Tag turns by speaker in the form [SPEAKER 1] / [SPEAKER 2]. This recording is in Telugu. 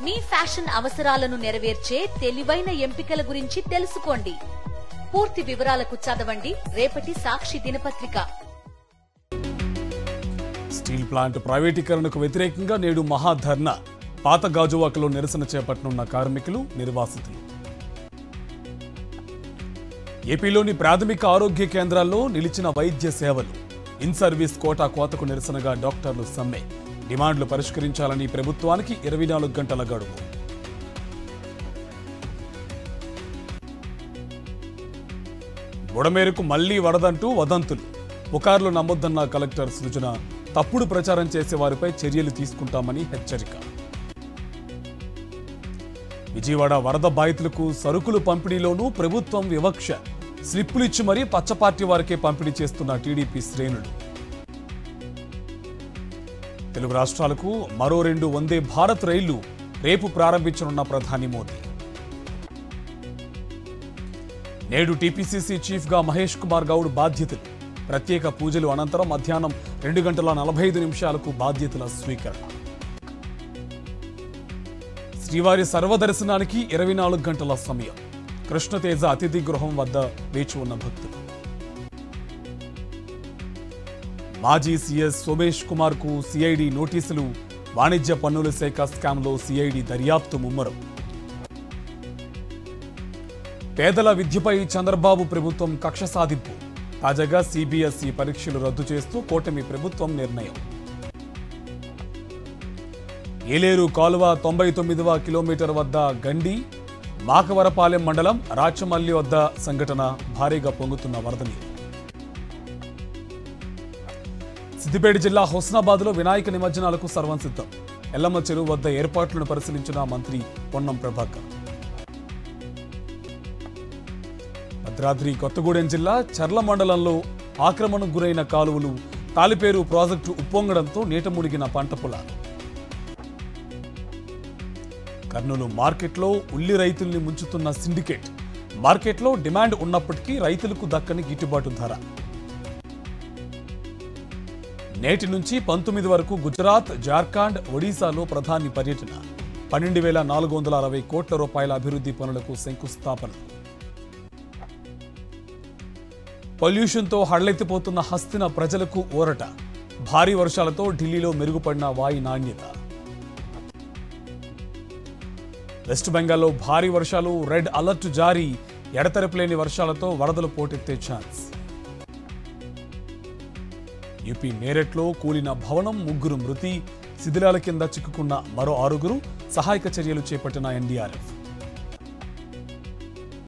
[SPEAKER 1] మీ ఫ్యాషన్ అవసరాలను నెరవేర్చే తెలివైన ఎంపికల గురించి తెలుసుకోండి. పూర్తి వివరాలకు చదవండి రేపటి సాక్షి దినపత్రిక.
[SPEAKER 2] స్టీల్ ప్లాంట్ ప్రైవేటీకరణకు వ్యతిరేకంగా నేడు మహాధర్నా. పాత గాజువాకలో నిరసన చేపట్టనున్న కార్మికులు, నిర్వాసితులు. ఏపీలోని ప్రాథమిక ఆరోగ్య కేంద్రాల్లో నిలిచిన వైద్య సేవలు. ఇన్ సర్వీస్ కోటా కోతకు నిరసనగా డాక్టర్లు సమ్మె. డిమాండ్లు పరిష్కరించాలని ప్రభుత్వానికి 24 గంటల గడువు. బుడమేరుకు మళ్లీ వరదంటూ వదంతులు. పుకార్లు నమ్మొద్దన్న కలెక్టర్ సృజన. తప్పుడు ప్రచారం చేసే వారిపై చర్యలు తీసుకుంటామని హెచ్చరిక. విజయవాడ వరద బాధితులకు సరుకులు పంపిణీలోనూ ప్రభుత్వం వివక్ష. స్లిప్పులు ఇచ్చి మరీ పచ్చపార్టీ వారికే పంపిణీ చేస్తున్న టీడీపీ శ్రేణులు. తెలుగు రాష్ట్రాలకు మరో 2 వందే భారత్ రైళ్లు రేపు ప్రారంభించనున్న ప్రధాని మోదీ. నేడు టీపీసీసీ చీఫ్ గా మహేష్ కుమార్ గౌడ్ బాధ్యతలు. ప్రత్యేక పూజలు అనంతరం మధ్యాహ్నం 2:45 బాధ్యతల స్వీకరణ. శ్రీవారి సర్వదర్శనానికి 24 గంటల సమయం. కృష్ణతేజ అతిథి గృహం వద్ద వేచి ఉన్న భక్తులు. మాజీ సీఎస్ సోమేష్ కుమార్ కు సిఐడి నోటీసులు. వాణిజ్య పన్నుల శాఖ స్కామ్లో సిఐడి దర్యాప్తు ముమ్మరం. పేదల విద్యపై చంద్రబాబు ప్రభుత్వం కక్ష సాధింపు. తాజాగా సిబిఎస్ఈ పరీక్షలు రద్దు చేస్తూ కూటమి ప్రభుత్వం నిర్ణయం. ఏలేరు కాలువ 99వ కిలోమీటర్ వద్ద గండి. మాకవరపాలెం మండలం రాచమల్లి వద్ద సంఘటన. భారీగా పొంగుతున్న వరద నీరు. సిద్దిపేట జిల్లా హుస్నాబాద్లో వినాయక నిమజ్జనాలకు సర్వం సిద్ధం. ఎల్లమ్మ చెరువు వద్ద ఏర్పాట్లను పరిశీలించిన మంత్రి పొన్నం ప్రభాకర్. భద్రాద్రి కొత్తగూడెం జిల్లా చర్ల మండలంలో ఆక్రమణకు గురైన కాలువలు. తాలిపేరు ప్రాజెక్టు ఉప్పొంగడంతో నీట మునిగిన పంట పొలాలు. కర్నూలు మార్కెట్లో ఉల్లి రైతుల్ని ముంచుతున్న సిండికేట్. మార్కెట్లో డిమాండ్ ఉన్నప్పటికీ రైతులకు దక్కని గిట్టుబాటు ధర. నేటి నుంచి 19 వరకు గుజరాత్, జార్ఖండ్, ఒడిశాలో ప్రధాని పర్యటన. 12,460 కోట్ల రూపాయల అభివృద్ధి పనులకు శంకుస్థాపన. పొల్యూషన్తో హడలెత్తిపోతున్న హస్తిన ప్రజలకు ఊరట. భారీ వర్షాలతో ఢిల్లీలో మెరుగుపడిన వాయు నాణ్యత. వెస్ట్ బెంగాల్లో భారీ వర్షాలు. రెడ్ అలర్ట్ జారీ. ఎడతెరపులేని వర్షాలతో వరదలు పోటెత్తే ఛాన్స్. యూపీ మేరట్లో కూలిన భవనం. 3 మృతి. శిథిలాల కింద చిక్కుకున్న మరో 6. సహాయక చర్యలు చేపట్టిన ఎన్డీఆర్ఎఫ్.